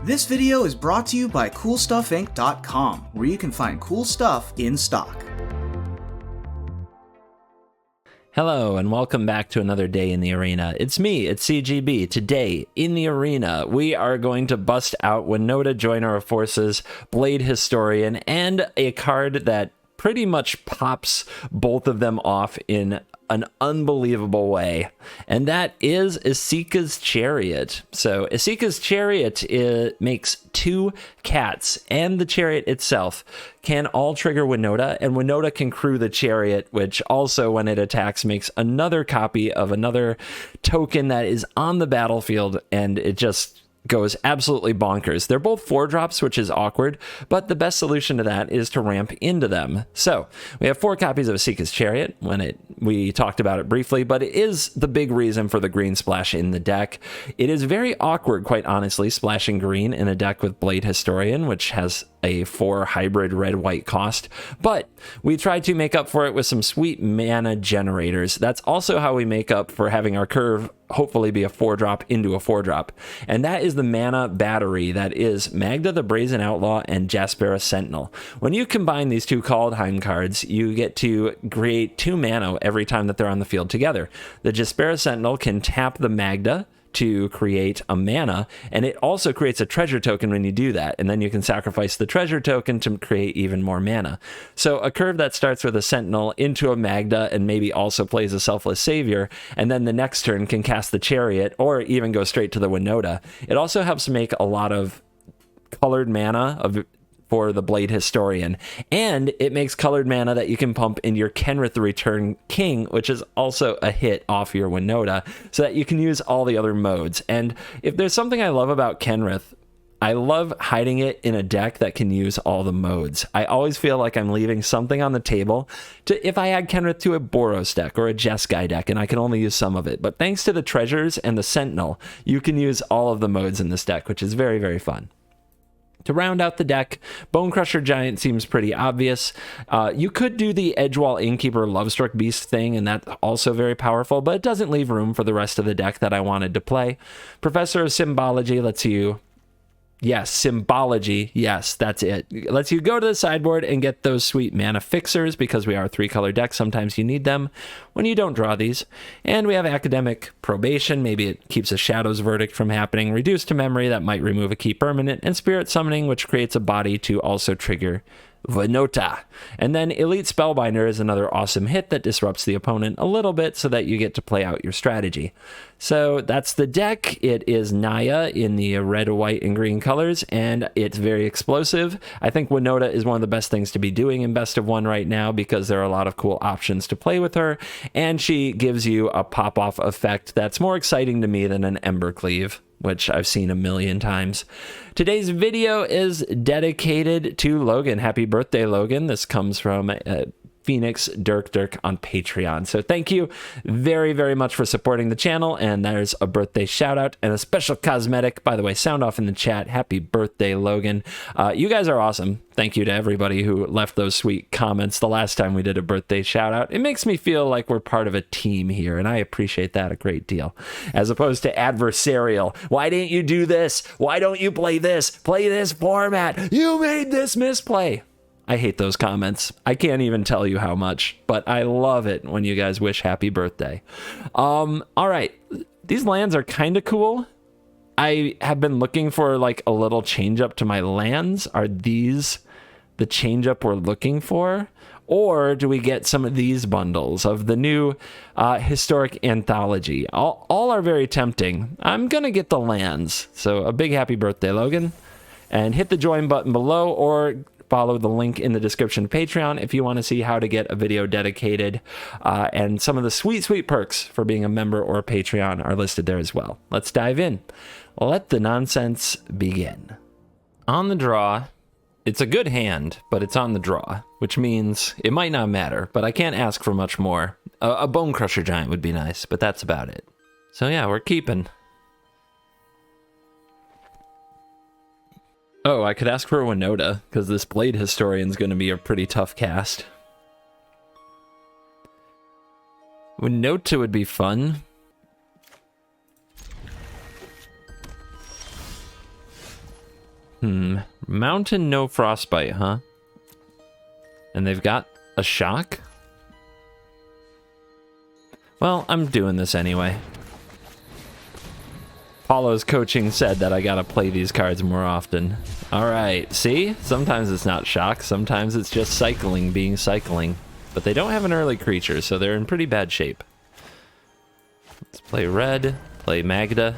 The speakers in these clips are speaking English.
This video is brought to you by CoolStuffInc.com, where you can find cool stuff in stock. Hello and welcome back to another day in the arena. It's me, it's CGB. Today in the arena, we are going to bust out Winota Joiner of Forces, Blade Historian, and a card that pretty much pops both of them off in an unbelievable way, and that is Esika's Chariot. So Esika's Chariot makes 2 cats, and the chariot itself can all trigger Winota, and Winota can crew the chariot, which also, when it attacks, makes another copy of another token that is on the battlefield, and it just goes absolutely bonkers. They're both 4-drops, which is awkward, but the best solution to that is to ramp into them. So we have 4 copies of Esika's Chariot. We talked about it briefly, but it is the big reason for the green splash in the deck. It is very awkward, quite honestly, splashing green in a deck with Blade Historian, which has a 4 hybrid red-white cost, but we tried to make up for it with some sweet mana generators. That's also how we make up for having our curve hopefully be a 4-drop into a 4-drop, and that is the mana battery that is Magda the Brazen Outlaw and Jaspera Sentinel. When you combine these 2 Kaldheim cards, you get to create 2 mana every time that they're on the field together. The Jaspera Sentinel can tap the Magda to create a mana, and it also creates a treasure token when you do that, and then you can sacrifice the treasure token to create even more mana. So a curve that starts with a Sentinel into a Magda and maybe also plays a Selfless Savior, and then the next turn can cast the Chariot or even go straight to the Winota. It also helps make a lot of colored mana for the Blade Historian, and it makes colored mana that you can pump into your Kenrith the Return King, which is also a hit off your Winota, so that you can use all the other modes. And if there's something I love about Kenrith, I love hiding it in a deck that can use all the modes. I always feel like I'm leaving something on the table if I add Kenrith to a Boros deck or a Jeskai deck, and I can only use some of it. But thanks to the treasures and the Sentinel, you can use all of the modes in this deck, which is very, very fun. To round out the deck, Bonecrusher Giant seems pretty obvious. You could do the Edgewall Innkeeper Lovestruck Beast thing, and that's also very powerful, but it doesn't leave room for the rest of the deck that I wanted to play. Professor of Symbology lets you... Yes, Symbology. Yes, that's it. It lets you go to the sideboard and get those sweet mana fixers, because we are a 3-color deck. Sometimes you need them when you don't draw these. And we have Academic Probation. Maybe it keeps a Shadow's Verdict from happening. Reduced to Memory, that might remove a key permanent. And Spirit Summoning, which creates a body to also trigger Winota. And then Elite Spellbinder is another awesome hit that disrupts the opponent a little bit so that you get to play out your strategy. So that's the deck. It is Naya in the red, white, and green colors, and it's very explosive. I think Winota is one of the best things to be doing in Best of 1 right now, because there are a lot of cool options to play with her, and she gives you a pop-off effect that's more exciting to me than an Embercleave, which I've seen a million times. Today's video is dedicated to Logan. Happy birthday, Logan. This comes from Phoenix Dirk on Patreon. So thank you very, very much for supporting the channel, and there's a birthday shout out and a special cosmetic. By the way, sound off in the chat. Happy birthday, Logan. You guys are awesome. Thank you to everybody who left those sweet comments the last time we did a birthday shout out. It makes me feel like we're part of a team here, and I appreciate that a great deal, as opposed to adversarial. Why didn't you do this? Why don't you play this? Play this format. You made this misplay. I hate those comments. I can't even tell you how much, but I love it when you guys wish happy birthday. All right, these lands are kind of cool. I have been looking for like a little change up to my lands. Are these the change up we're looking for? Or do we get some of these bundles of the new historic anthology? All are very tempting. I'm gonna get the lands. So a big happy birthday, Logan. And hit the join button below, or follow the link in the description to Patreon if you want to see how to get a video dedicated, and some of the sweet perks for being a member or a Patreon are listed there as well. Let's dive in. Let the nonsense begin. On the draw, it's a good hand, but it's on the draw, which means it might not matter, but I can't ask for much more. A Bonecrusher Giant would be nice, but that's about it. So yeah, we're keeping. Oh, I could ask for a Winota, because this Blade Historian's going to be a pretty tough cast. Winota would be fun. Mountain, no frostbite, huh? And they've got a shock? Well, I'm doing this anyway. Paulo's coaching said that I gotta play these cards more often. Alright, see? Sometimes it's not shock, sometimes it's just cycling being cycling. But they don't have an early creature, so they're in pretty bad shape. Let's play red, play Magda.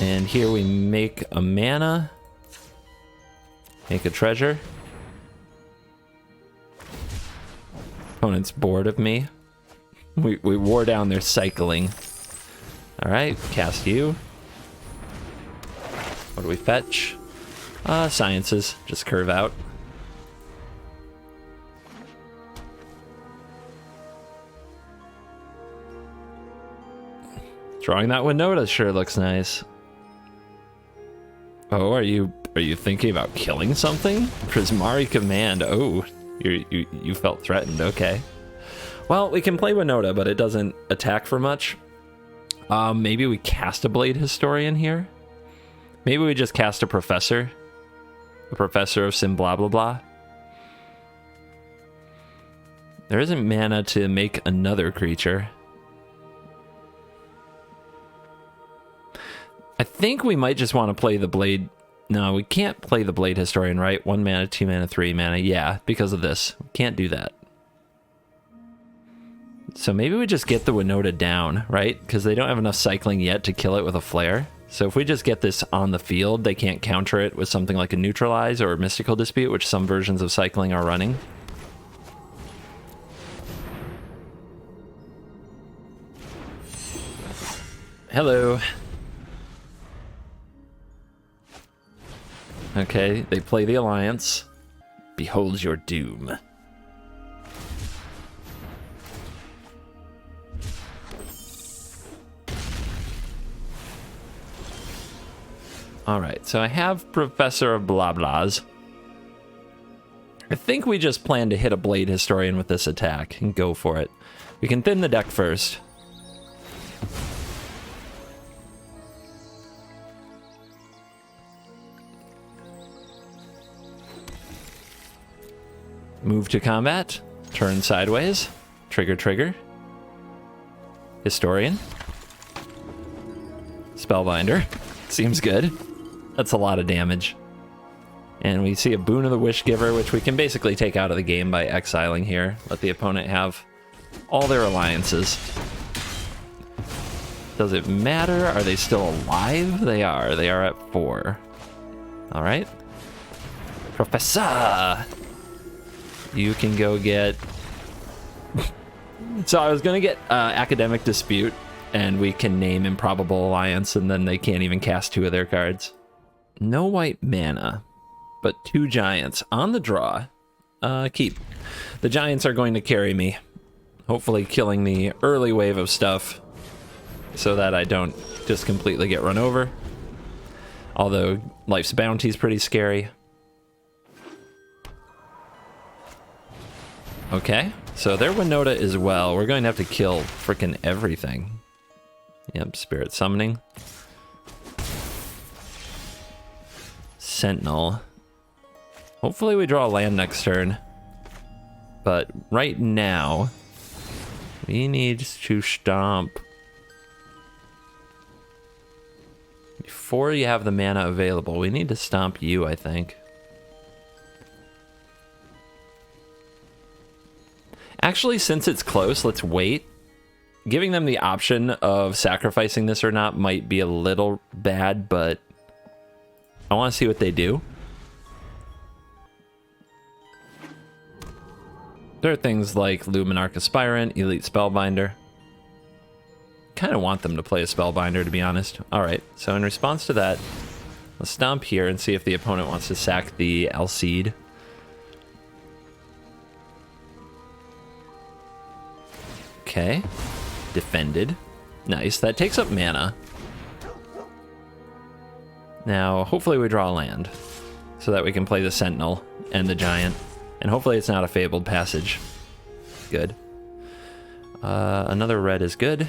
And here we make a mana. Make a treasure. Opponent's bored of me. We wore down their cycling. Alright, cast you. What do we fetch? Sciences. Just curve out. Drawing that Winota sure looks nice. Oh, are you thinking about killing something? Prismari Command. Oh, you felt threatened. Okay. Well, we can play Winota, but it doesn't attack for much. Maybe we cast a Blade Historian here. Maybe we just cast a Professor. A Professor of Sim blah blah blah. There isn't mana to make another creature. I think we might just want to play the Blade. No, we can't play the Blade Historian, right? 1 mana, 2 mana, 3 mana. Yeah, because of this. We can't do that. So maybe we just get the Winota down, right? Because they don't have enough cycling yet to kill it with a flare. So if we just get this on the field, they can't counter it with something like a Neutralize or a Mystical Dispute, which some versions of cycling are running. Hello. Okay, they play the Alliance. Behold your doom. Alright, so I have Professor of Blah Blahs. I think we just plan to hit a Blade Historian with this attack and go for it. We can thin the deck first. Move to combat, turn sideways, trigger. Historian. Spellbinder. Seems good. That's a lot of damage. And we see a Boon of the Wishgiver, which we can basically take out of the game by exiling here. Let the opponent have all their alliances. Does it matter? Are they still alive? They are. They are at 4. Alright. Professor! You can go get... So I was going to get Academic Dispute, and we can name Improbable Alliance, and then they can't even cast 2 of their cards. No white mana, but 2 giants on the draw. Keep. The giants are going to carry me, hopefully killing the early wave of stuff so that I don't just completely get run over. Although Life's Bounty is pretty scary. Okay, so their Winota as well. We're going to have to kill frickin' everything. Yep, Spirit Summoning. Sentinel. Hopefully we draw a land next turn. But right now, we need to stomp. Before you have the mana available, we need to stomp you, I think. Actually, since it's close, let's wait. Giving them the option of sacrificing this or not might be a little bad, but I want to see what they do. There are things like Luminarch Aspirant, Elite Spellbinder. Kind of want them to play a Spellbinder, to be honest. Alright, so in response to that, let's stomp here and see if the opponent wants to sack the Alcide. Okay, defended. Nice, that takes up mana. Now, hopefully we draw a land, so that we can play the Sentinel and the Giant. And hopefully it's not a Fabled Passage. Good. Another red is good.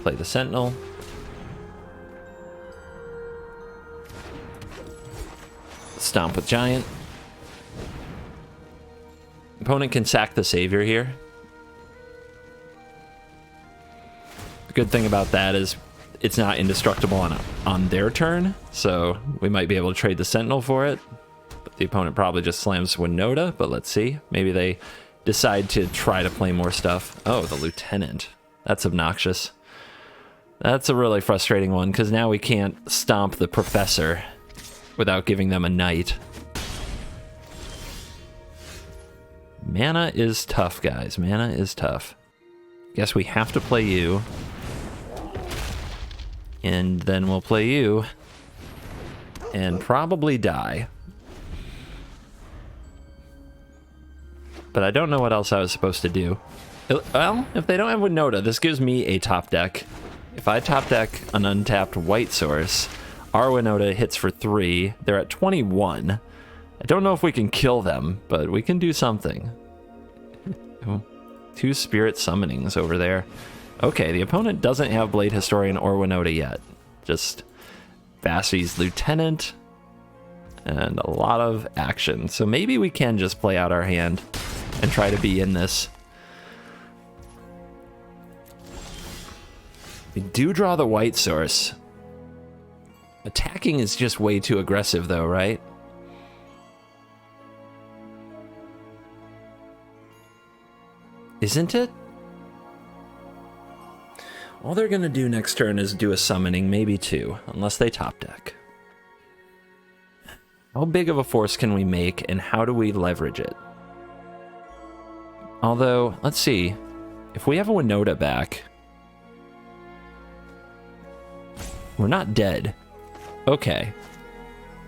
Play the Sentinel. stomp with Giant. Opponent can sack the Savior here. The good thing about that is it's not indestructible on their turn, so we might be able to trade the Sentinel for it. But the opponent probably just slams Winota, but let's see. Maybe they decide to try to play more stuff. Oh, the Lieutenant. That's obnoxious. That's a really frustrating one, because now we can't stomp the Professor without giving them a Knight. Mana is tough, guys. Mana is tough. Guess we have to play you. And then we'll play you. And probably die. But I don't know what else I was supposed to do. Well, if they don't have Winota, this gives me a top deck. If I top deck an untapped white source, our Winota hits for 3. They're at 21. I don't know if we can kill them, but we can do something. 2 Spirit Summonings over there. Okay, the opponent doesn't have Blade Historian or Winota yet. Just Bassie's Lieutenant and a lot of action. So maybe we can just play out our hand and try to be in this. We do draw the white source. Attacking is just way too aggressive though, right? Isn't it? All they're gonna do next turn is do a summoning, maybe 2, unless they top deck. How big of a force can we make, and how do we leverage it? Although, let's see. If we have a Winota back... We're not dead. Okay.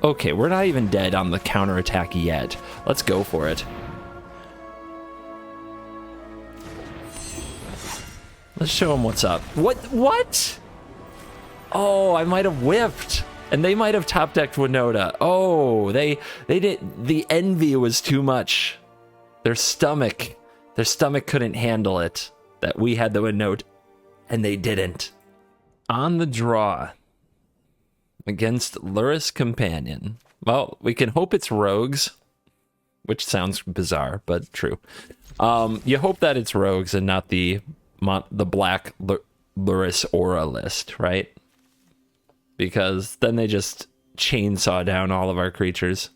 Okay, we're not even dead on the counterattack yet. Let's go for it. Let's show them what's up. What? Oh, I might have whipped. And they might have top decked Winota. Oh, they did. The envy was too much. Their stomach couldn't handle it. That we had the Winota, and they didn't. On the draw against Luris Companion. Well, we can hope it's rogues, which sounds bizarre, but true. You hope that it's rogues and not the black Luris Aura list, right? Because then they just chainsaw down all of our creatures.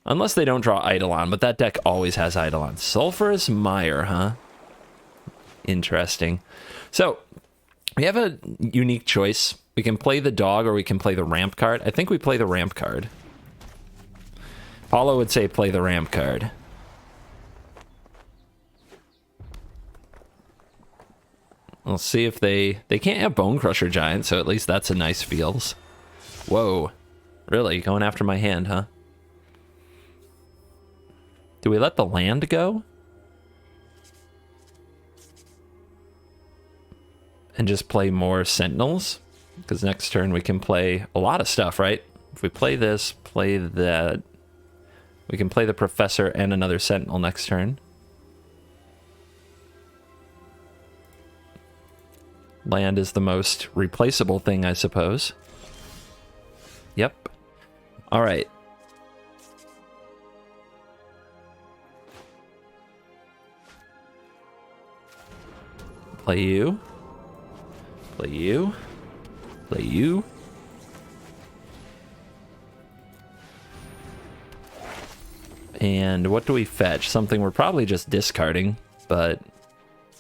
Unless they don't draw Eidolon, but that deck always has Eidolon. Sulphurous Mire, huh? Interesting. So, we have a unique choice. We can play the dog or we can play the ramp card. I think we play the ramp card. Paulo would say play the ramp card. We'll see if they can't have Bone Crusher Giant, so at least that's a nice feels. Whoa. Really? Going after my hand, huh? Do we let the land go? And just play more Sentinels? Because next turn we can play a lot of stuff, right? If we play this, play that. We can play the Professor and another Sentinel next turn. Land is the most replaceable thing, I suppose. Yep. All right. Play you. Play you. Play you. And what do we fetch? Something we're probably just discarding, but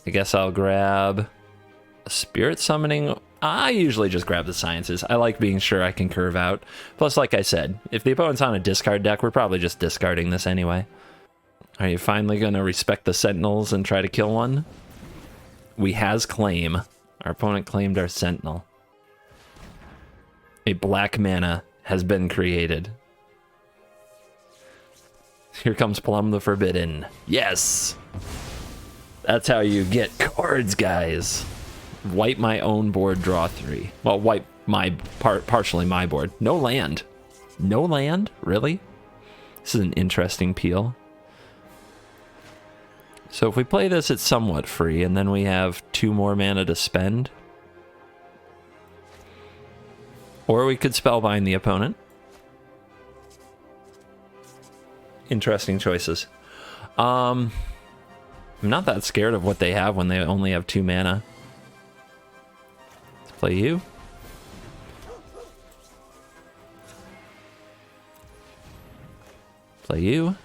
I guess I'll grab a Spirit Summoning. I usually just grab the Sciences. I like being sure I can curve out. Plus, like I said, if the opponent's on a discard deck, we're probably just discarding this anyway. Are you finally going to respect the Sentinels and try to kill one? We has claim. Our opponent claimed our Sentinel. A black mana has been created. Here comes Plum the Forbidden. Yes! That's how you get cards, guys. Wipe my own board, draw 3. Well, wipe my partially my board. No land. No land? Really? This is an interesting peel. So if we play this, it's somewhat free, and then we have 2 more mana to spend. Or we could Spellbind the opponent. Interesting choices. I'm not that scared of what they have when they only have 2 mana. Let's play you. Play you.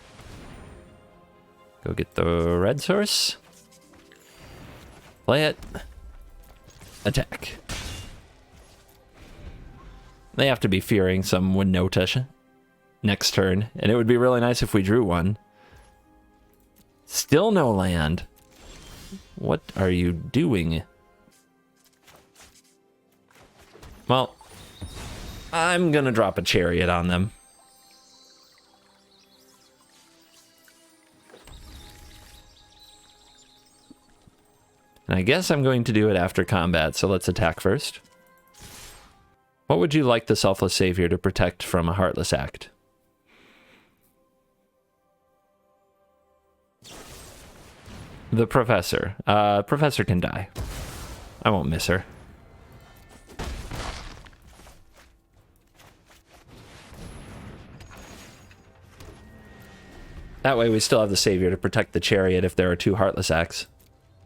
Go get the red source. Play it. Attack. They have to be fearing some Winota next turn, and it would be really nice if we drew one. Still no land. What are you doing? Well, I'm gonna drop a chariot on them. And I guess I'm going to do it after combat, so let's attack first. What would you like the Selfless Savior to protect from a Heartless Act? The Professor. Professor can die. I won't miss her. That way we still have the Savior to protect the Chariot if there are 2 Heartless Acts.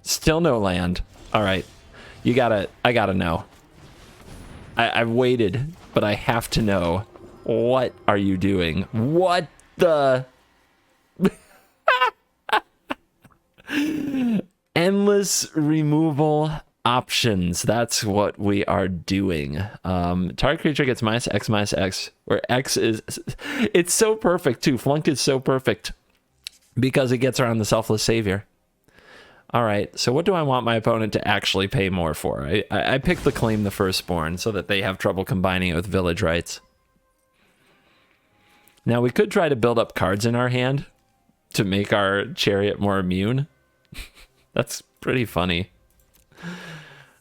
Still no land. All right. I gotta know. I've waited, but I have to know. What are you doing? What the... Endless removal options. That's what we are doing. Target creature gets -X, where X is... It's so perfect, too. Flunk is so perfect because it gets around the Selfless Savior. All right, so what do I want my opponent to actually pay more for? I picked the Claim the Firstborn so that they have trouble combining it with Village Rites. Now, we could try to build up cards in our hand to make our Chariot more immune. That's pretty funny.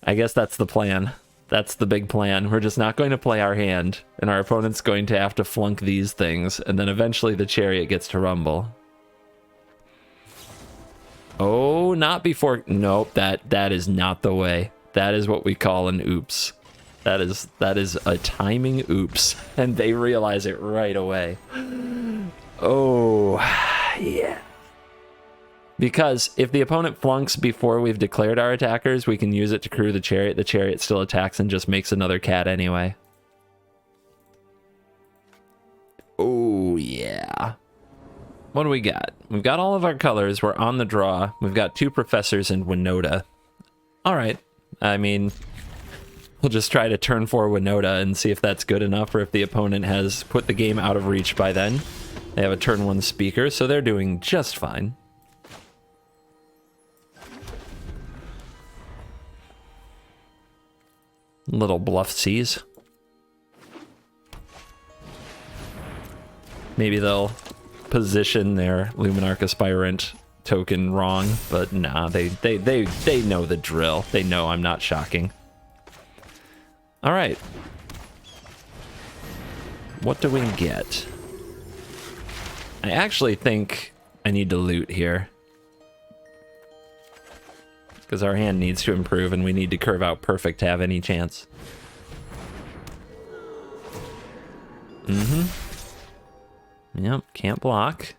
I guess that's the plan. That's the big plan. We're just not going to play our hand, and our opponent's going to have to flunk these things, and then eventually the Chariot gets to rumble. Oh, not before... Nope, that is not the way. That is what we call an oops. That is a timing oops, and they realize it right away. Oh, yeah. Because if the opponent flunks before we've declared our attackers, we can use it to crew the Chariot. The Chariot still attacks and just makes another cat anyway. Oh, yeah. What do we got? We've got all of our colors. We're on the draw. We've got 2 Professors and Winota. All right. I mean, we'll just try to turn 4 Winota and see if that's good enough, or if the opponent has put the game out of reach by then. They have a turn 1 Speaker, so they're doing just fine. Little bluff seas. Maybe they'll position their Luminarch Aspirant token wrong, but nah, they know the drill. They know I'm not shocking. All right. What do we get? I actually think I need to loot here, because our hand needs to improve and we need to curve out perfect to have any chance. Yep, can't block.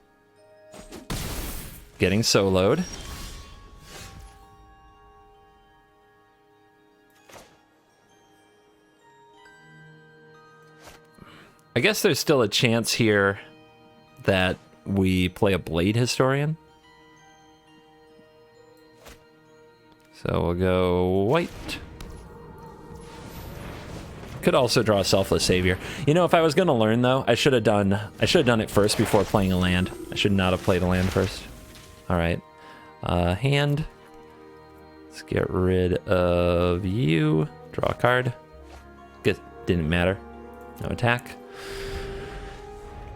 Getting soloed. I guess there's still a chance here that we play a Blade Historian. So we'll go white. Could also draw a Selfless Savior. You know, if I was going to learn, though, I should have done it first before playing a land. I should not have played a land first. All right. Hand. Let's get rid of you. Draw a card. Didn't matter. No attack.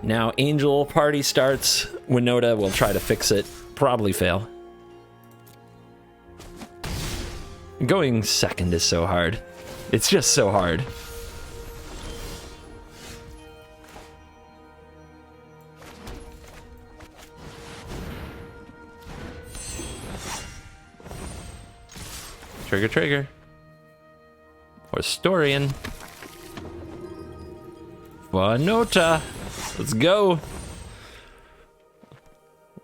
Now, Angel Party starts. Winota will try to fix it. Probably fail. Going second is so hard. It's just so hard. Trigger, trigger. Historian. Winota. Let's go.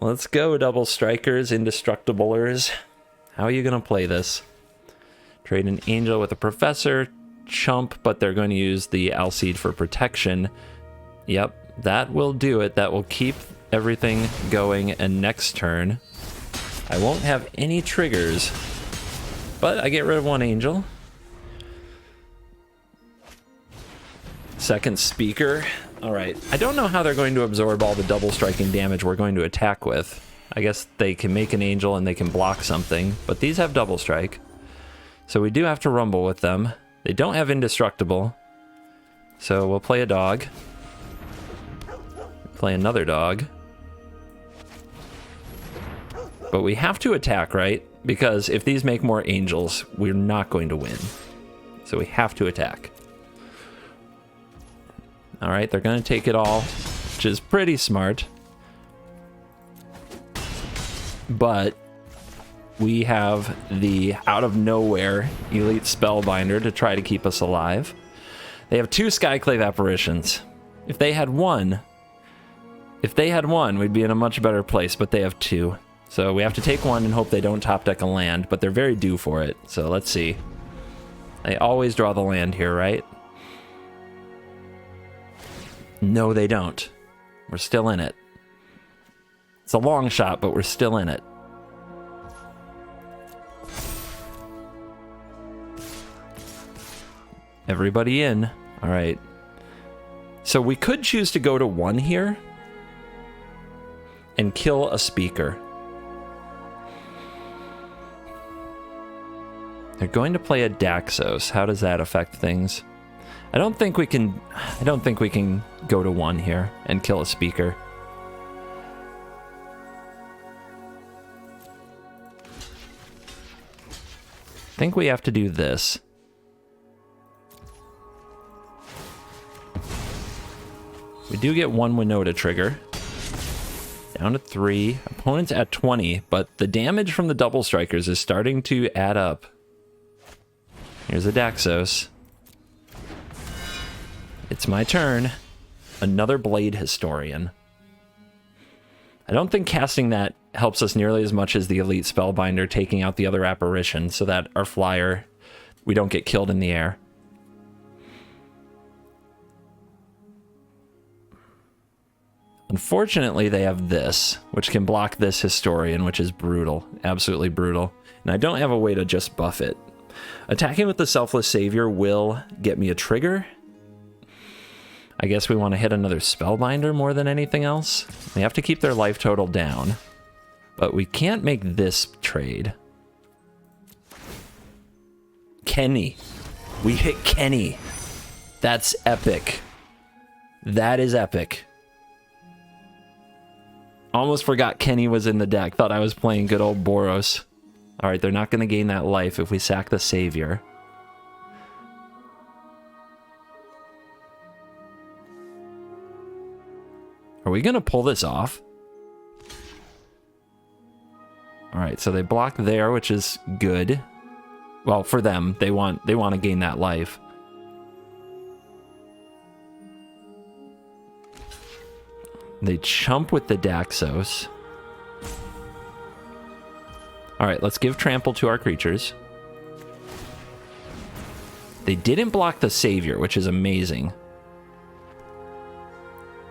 Let's go, double strikers, indestructiblers. How are you going to play this? Trade an angel with a professor. Chump, but they're going to use the Alseed for protection. Yep, that will do it. That will keep everything going. And next turn, I won't have any triggers, but I get rid of one angel. Second speaker. All right. I don't know how they're going to absorb all the double striking damage we're going to attack with. I guess they can make an angel and they can block something, but these have double strike. So we do have to rumble with them. They don't have indestructible. So we'll play a dog. Play another dog. But we have to attack, right? Because if these make more angels, we're not going to win. So we have to attack. All right, they're going to take it all, which is pretty smart. But we have the out of nowhere elite spellbinder to try to keep us alive. They have 2 Skyclave apparitions. If they had one, we'd be in a much better place, but they have 2. So we have to take one and hope they don't top deck a land, but they're very due for it. So let's see. They always draw the land here, right? No, they don't. We're still in it. It's a long shot, but we're still in it. Everybody in. All right. So we could choose to go to 1 here and kill a speaker. They're going to play a Daxos. How does that affect things? I don't think we can go to 1 here and kill a speaker. I think we have to do this. We do get 1 Winota trigger. Down to 3. Opponent's at 20, but the damage from the double strikers is starting to add up. Here's a Daxos. It's my turn. Another Blade Historian. I don't think casting that helps us nearly as much as the Elite Spellbinder taking out the other apparition so that our flyer, we don't get killed in the air. Unfortunately, they have this, which can block this Historian, which is brutal. Absolutely brutal. And I don't have a way to just buff it. Attacking with the Selfless Savior will get me a trigger. I guess we want to hit another Spellbinder more than anything else. We have to keep their life total down. But we can't make this trade. Kenny. We hit Kenny. That's epic. That is epic. Almost forgot Kenny was in the deck. Thought I was playing good old Boros. Alright, they're not going to gain that life if we sack the Savior. Are we going to pull this off? Alright, so they block there, which is good. Well, for them, they want to gain that life. They chump with the Daxos. Alright, let's give trample to our creatures. They didn't block the Savior, which is amazing.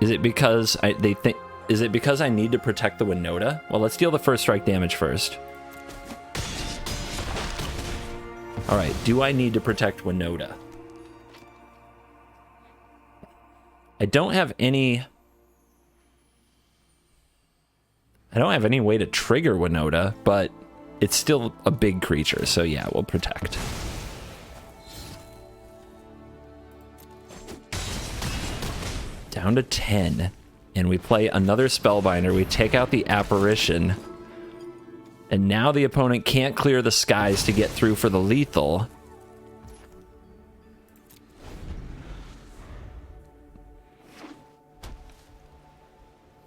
Is it because I need to protect the Winota? Well, let's deal the first strike damage first. Alright, do I need to protect Winota? I don't have any way to trigger Winota, but it's still a big creature, so yeah, we'll protect. Down to 10, and we play another Spellbinder. We take out the Apparition, and now the opponent can't clear the skies to get through for the lethal.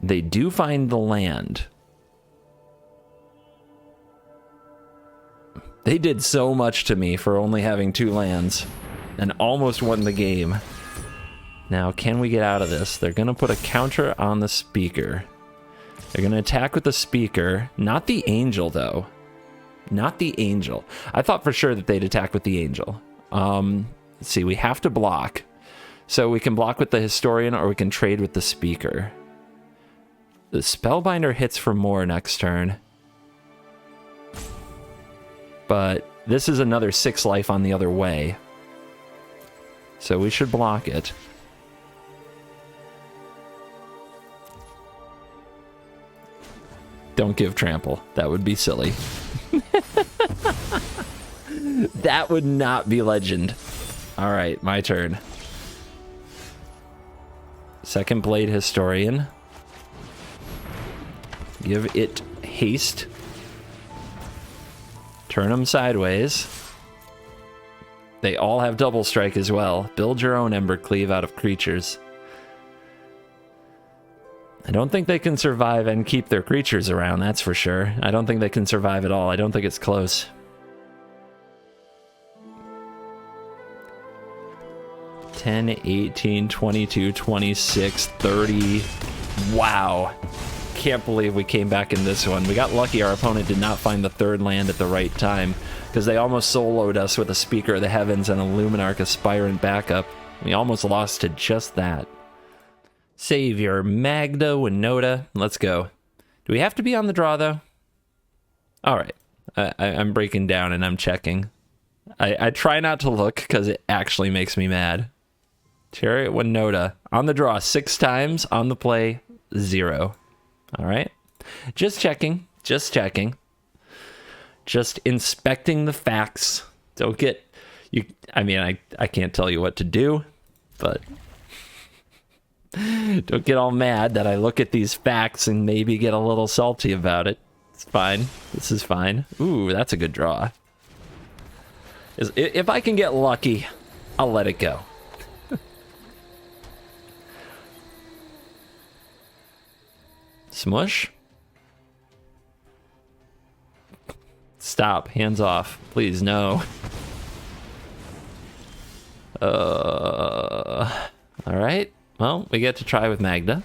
They do find the land. They did so much to me for only having 2 lands and almost won the game. Now, can we get out of this? They're going to put a counter on the speaker. They're going to attack with the speaker. Not the angel, though. Not the angel. I thought for sure that they'd attack with the angel. Let's see, we have to block. So we can block with the historian or we can trade with the speaker. The spellbinder hits for more next turn. But this is another 6 life on the other way. So we should block it. Don't give trample. That would be silly. That would not be legend. All right, my turn. Second Blade Historian. Give it haste. Turn them sideways. They all have double strike as well. Build your own Ember Cleave out of creatures. I don't think they can survive and keep their creatures around, that's for sure. I don't think they can survive at all. I don't think it's close. $10, $18, $22, $26, $30. Wow. Can't believe we came back in this one. We got lucky our opponent did not find the third land at the right time, because they almost soloed us with a Speaker of the Heavens and a Luminarch Aspirant backup. We almost lost to just that. Savior, Magda, Winota. Let's go. Do we have to be on the draw, though? All right. I'm breaking down and I'm checking. I try not to look because it actually makes me mad. Chariot, Winota. On the draw 6 times. On the play 0. All right. Just checking. Just checking. Just inspecting the facts. Don't get... I mean, I can't tell you what to do, but... Don't get all mad that I look at these facts and maybe get a little salty about it. It's fine. This is fine. Ooh, that's a good draw. If I can get lucky, I'll let it go. Smush? Stop. Hands off. Please, no. Alright. Well, we get to try with Magda.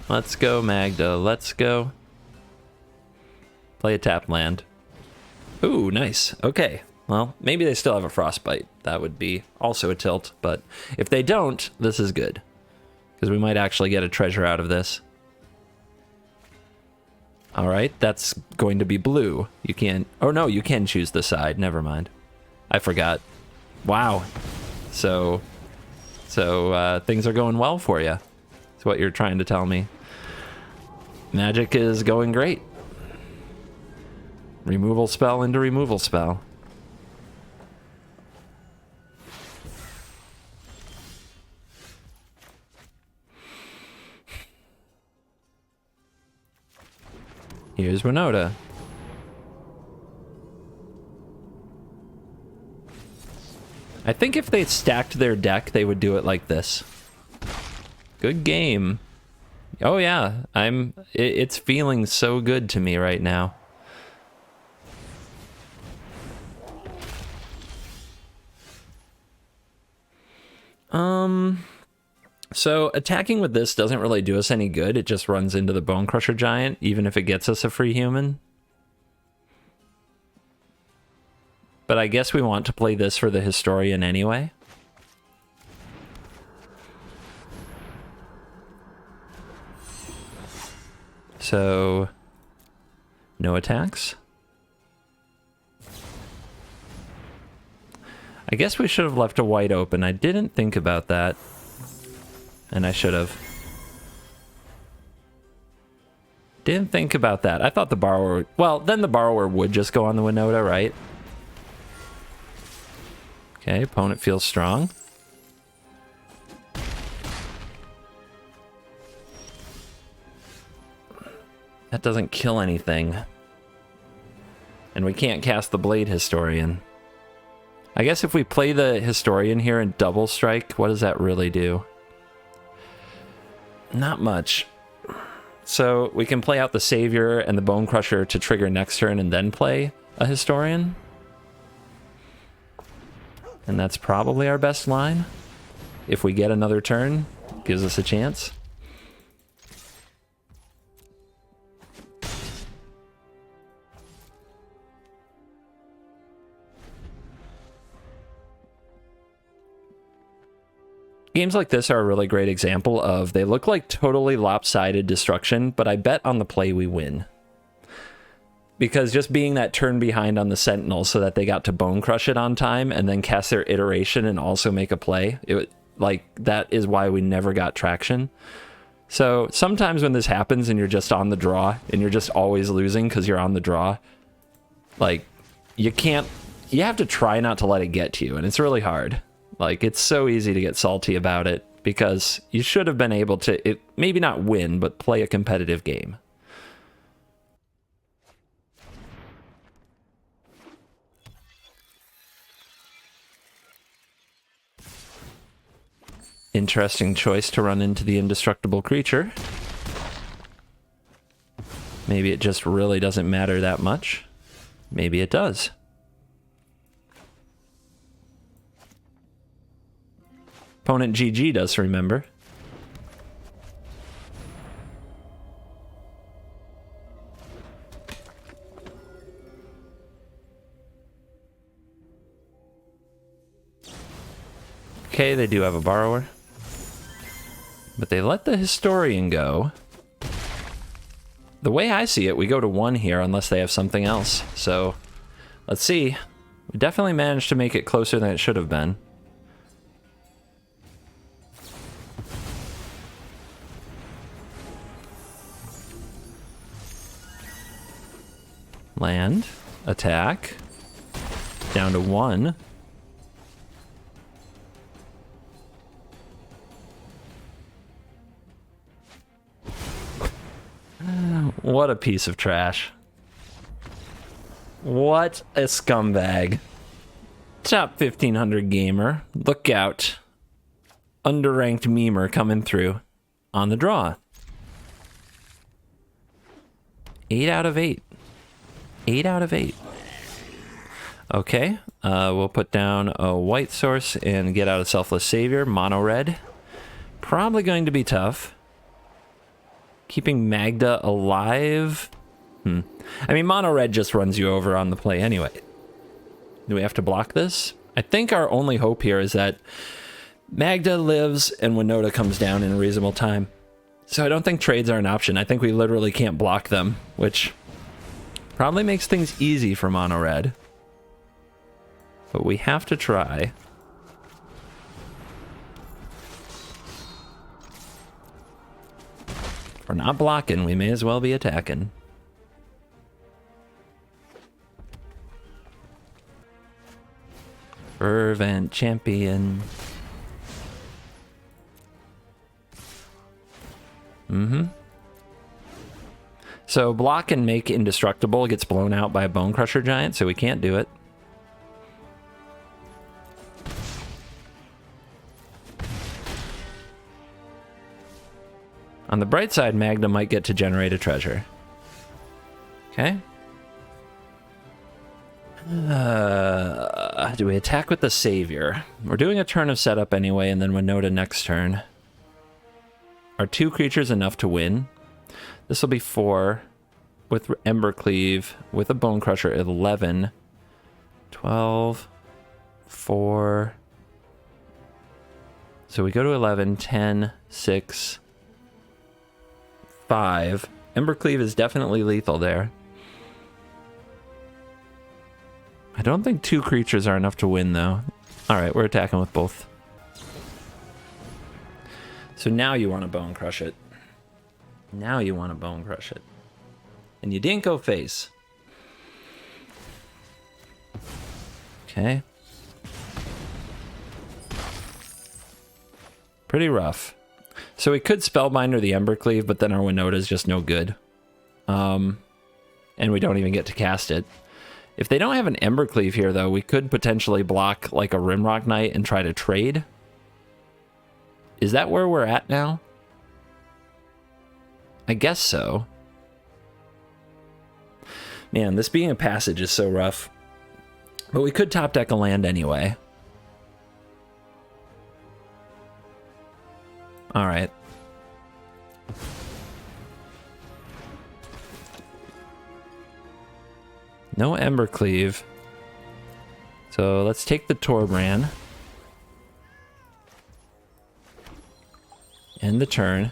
Let's go, Magda. Let's go. Play a tap land. Ooh, nice. Okay. Well, maybe they still have a Frostbite. That would be also a tilt. But if they don't, this is good. Because we might actually get a treasure out of this. Alright, that's going to be blue. You can't... Oh, no, you can choose the side. Never mind. I forgot. Wow. So things are going well for you. That's what you're trying to tell me. Magic is going great. Removal spell into removal spell. Here's Winota. I think if they stacked their deck, they would do it like this. Good game. Oh yeah, it's feeling so good to me right now. So attacking with this doesn't really do us any good. It just runs into the Bone Crusher Giant, even if it gets us a free human. But I guess we want to play this for the Historian anyway. So, no attacks. I guess we should have left a white open. I didn't think about that. And I should have. Didn't think about that. I thought the borrower... Well, then the borrower would just go on the Winota, right? Okay, opponent feels strong. That doesn't kill anything. And we can't cast the Blade Historian. I guess if we play the Historian here and double strike, what does that really do? Not much. So we can play out the Savior and the Bone Crusher to trigger next turn and then play a Historian. And that's probably our best line. If we get another turn, gives us a chance. Games like this are a really great example of they look like totally lopsided destruction, but I bet on the play we win. Because just being that turn behind on the Sentinel so that they got to Bone Crush it on time and then cast their iteration and also make a play, like, that is why we never got traction. So sometimes when this happens and you're just on the draw and you're just always losing because you're on the draw, like, you have to try not to let it get to you, and it's really hard. Like, it's so easy to get salty about it because you should have been able to, maybe not win, but play a competitive game. Interesting choice to run into the indestructible creature. Maybe it just really doesn't matter that much. Maybe it does. Opponent GG does, remember. Okay, they do have a borrower. But they let the Historian go. The way I see it, we go to 1 here unless they have something else. So, let's see. We definitely managed to make it closer than it should have been. Land. Attack. Down to 1. What a piece of trash. What a scumbag. Top 1500 gamer. Look out. Underranked memer coming through on the draw. 8 out of 8. 8 out of 8. Okay, we'll put down a white source and get out a Selfless Savior. Mono red. Probably going to be tough. Keeping Magda alive? I mean, mono red just runs you over on the play anyway. Do we have to block this? I think our only hope here is that Magda lives and Winota comes down in a reasonable time. So I don't think trades are an option. I think we literally can't block them, which probably makes things easy for mono red. But we have to try. If we're not blocking, we may as well be attacking. Fervent champion. So block and make indestructible gets blown out by a Bone Crusher Giant, so we can't do it. On the bright side, Magna might get to generate a treasure. Okay. Do we attack with the Savior? We're doing a turn of setup anyway, and then Winota next turn. Are 2 creatures enough to win? This will be 4 with Embercleave, with a Bone Crusher, 11, 12, 4. So we go to 11, 10, 6, 5. Embercleave is definitely lethal there. I don't think 2 creatures are enough to win, though. Alright, we're attacking with both. So now you want to Bone Crush it. Now you want to Bone Crush it. And you didn't go face. Okay. Pretty rough. So we could Spellbinder the Embercleave, but then our Winota is just no good. And we don't even get to cast it. If they don't have an Embercleave here, though, we could potentially block like a Rimrock Knight and try to trade. Is that where we're at now? I guess so. Man, this being a passage is so rough. But we could top deck a land anyway. Alright. No Embercleave. So let's take the Torbran. End the turn.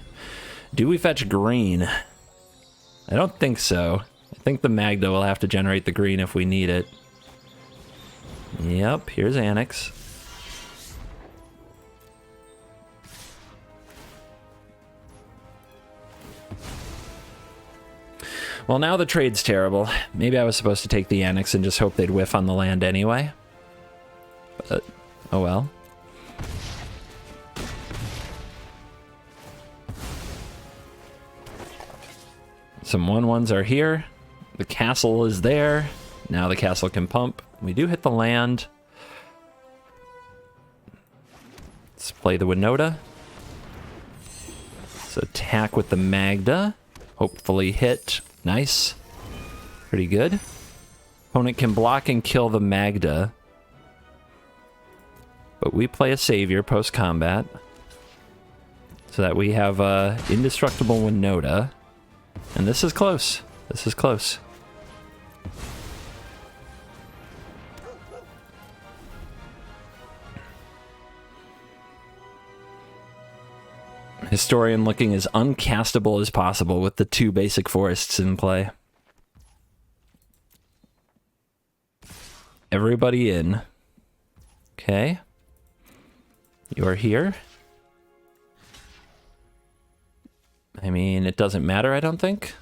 Do we fetch green? I don't think so. I think the Magda will have to generate the green if we need it. Yep, here's Annex. Well, now the trade's terrible. Maybe I was supposed to take the Annex and just hope they'd whiff on the land anyway. But, oh well. Some 1/1s are here. The castle is there. Now the castle can pump. We do hit the land. Let's play the Winota. Let's attack with the Magda. Hopefully hit. Nice. Pretty good. Opponent can block and kill the Magda. But we play a Savior post-combat. So that we have a indestructible Winota. And this is close. This is close. Historian looking as uncastable as possible with the 2 basic forests in play. Everybody in. Okay. You're here. I mean, it doesn't matter, I don't think.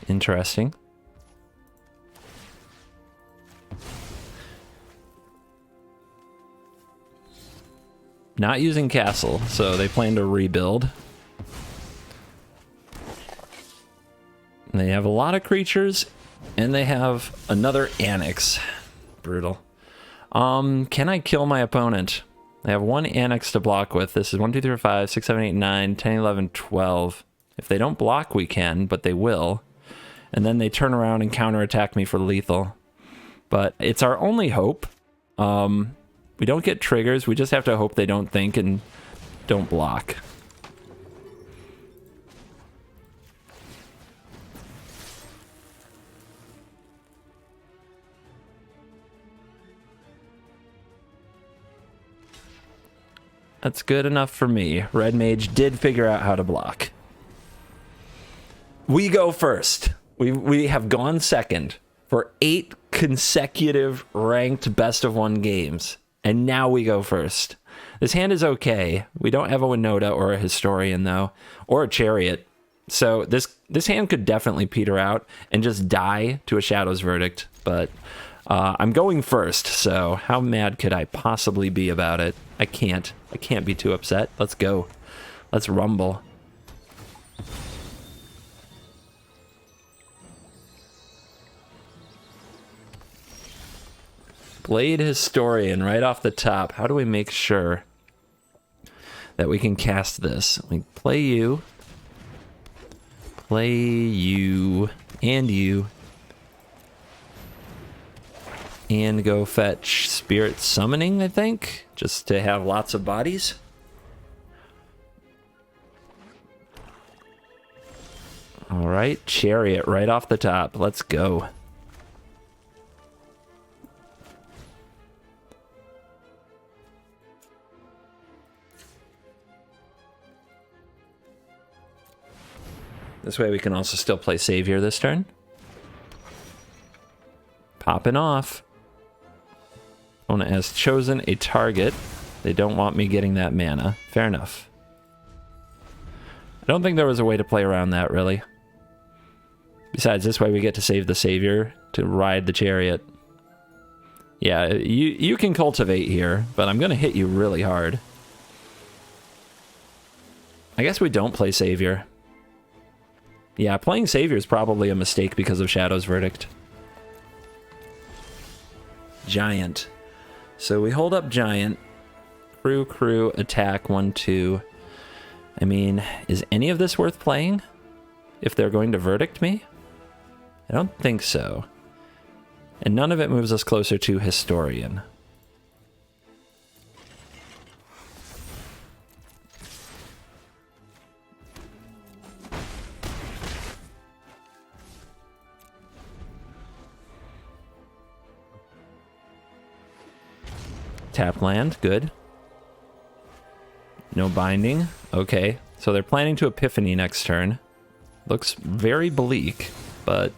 Interesting. Not using castle, so they plan to rebuild. And they have a lot of creatures, and they have another Annex. Brutal. Can I kill my opponent? I have 1 Annex to block with. This is 1, 2, 3, 4, 5, 6, 7, 8, 9, 10, 11, 12. If they don't block, we can, but they will. And then they turn around and counterattack me for lethal. But it's our only hope. We don't get triggers. We just have to hope they don't think and don't block. That's good enough for me. Red Mage did figure out how to block. We go first. We have gone second for 8 consecutive ranked best-of-1 games. And now we go first. This hand is okay. We don't have a Winota or a Historian, though. Or a Chariot. So this hand could definitely peter out and just die to a Shadow's Verdict. But I'm going first, so how mad could I possibly be about it? I can't be too upset. Let's go. Let's rumble. Blade Historian right off the top. How do we make sure that we can cast this? We play you, and you, and go fetch Spirit Summoning, I think, just to have lots of bodies. All right, Chariot right off the top. Let's go. This way we can also still play Savior this turn. Popping off. Opponent has chosen a target. They don't want me getting that mana. Fair enough. I don't think there was a way to play around that, really. Besides, this way we get to save the Savior to ride the Chariot. Yeah, you can cultivate here, but I'm going to hit you really hard. I guess we don't play Savior. Yeah, playing Savior is probably a mistake because of Shadow's Verdict. Giant. So we hold up Giant. Crew, attack, 1, 2. I mean, is any of this worth playing? If they're going to Verdict me? I don't think so. And none of it moves us closer to Historian. Tap land, good. No binding, okay. So they're planning to Epiphany next turn. Looks very bleak, but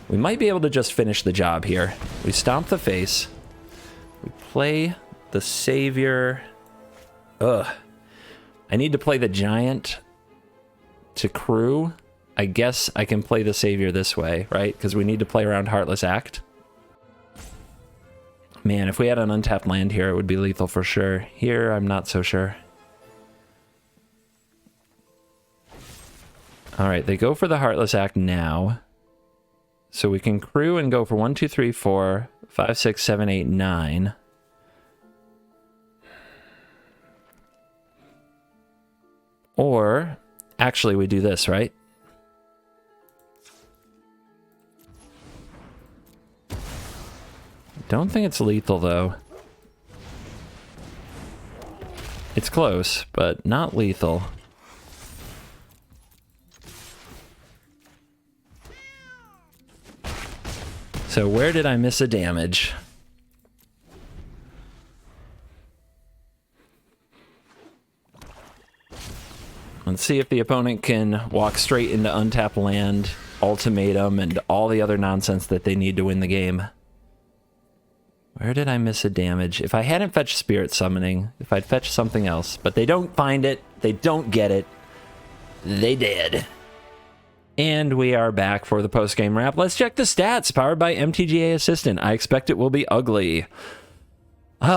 we might be able to just finish the job here. We stomp the face. We play the Savior. Ugh. I need to play the Giant to crew. I guess I can play the Savior this way, right? Because we need to play around Heartless Act. Man, if we had an untapped land here, it would be lethal for sure. Here, I'm not so sure. Alright, they go for the Heartless Act now. So we can crew and go for 1, 2, 3, 4, 5, 6, 7, 8, 9. Or, actually, we do this, right? Don't think it's lethal, though. It's close, but not lethal. So where did I miss a damage? Let's see if the opponent can walk straight into untapped land, ultimatum, and all the other nonsense that they need to win the game. Where did I miss a damage? If I hadn't fetched Spirit Summoning, if I'd fetched something else, but they don't find it, they don't get it, they did. And we are back for the post-game wrap. Let's check the stats, powered by MTGA Assistant. I expect it will be ugly. We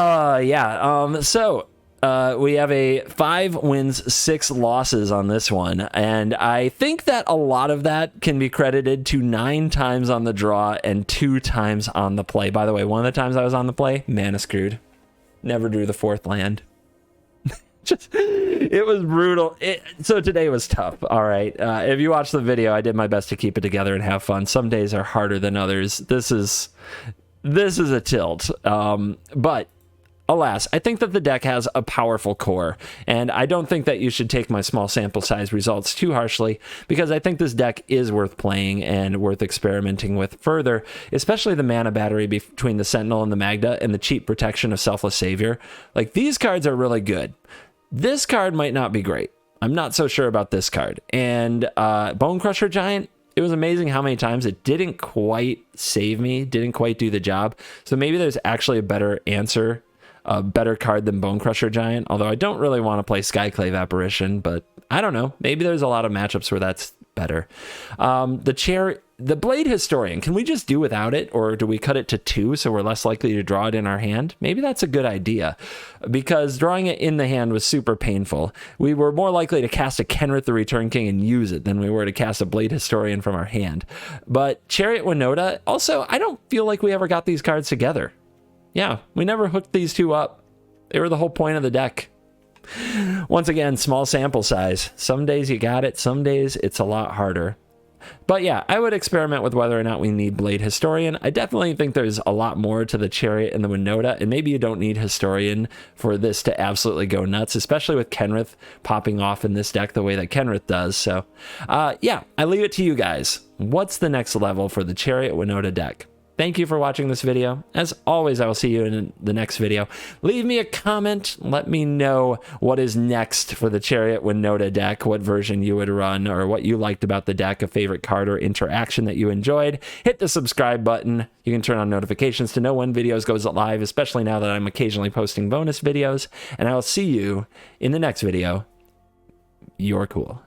have a 5 wins, 6 losses on this one, and I think that a lot of that can be credited to 9 times on the draw and 2 times on the play. By the way, one of the times I was on the play, mana screwed. Never drew the 4th land. It was brutal. So today was tough. All right. If you watch the video, I did my best to keep it together and have fun. Some days are harder than others. This is a tilt. But alas, I think that the deck has a powerful core, and I don't think that you should take my small sample size results too harshly, because I think this deck is worth playing and worth experimenting with further, especially the mana battery between the Sentinel and the Magda and the cheap protection of Selfless Savior. Like, these cards are really good. This card might not be great. I'm not so sure about this card. And Bone Crusher Giant, it was amazing how many times it didn't quite save me, didn't quite do the job. So maybe there's actually a better answer, a better card than Bone Crusher Giant, although I don't really want to play Skyclave Apparition, but I don't know. Maybe there's a lot of matchups where that's better. The Blade Historian, can we just do without it, or do we cut it to 2 so we're less likely to draw it in our hand? Maybe that's a good idea, because drawing it in the hand was super painful. We were more likely to cast a Kenrith the Return King and use it than we were to cast a Blade Historian from our hand. But Chariot Winota, also, I don't feel like we ever got these cards together. Yeah, we never hooked these two up. They were the whole point of the deck. Once again, small sample size. Some days you got it, some days it's a lot harder. But yeah, I would experiment with whether or not we need Blade Historian. I definitely think there's a lot more to the Chariot and the Winota, and maybe you don't need Historian for this to absolutely go nuts, especially with Kenrith popping off in this deck the way that Kenrith does. So yeah, I leave it to you guys. What's the next level for the Chariot Winota deck? Thank you for watching this video. As always, I will see you in the next video. Leave me a comment. Let me know what is next for the Chariot Winota deck, what version you would run, or what you liked about the deck, a favorite card or interaction that you enjoyed. Hit the subscribe button. You can turn on notifications to know when videos goes live, especially now that I'm occasionally posting bonus videos. And I will see you in the next video. You're cool.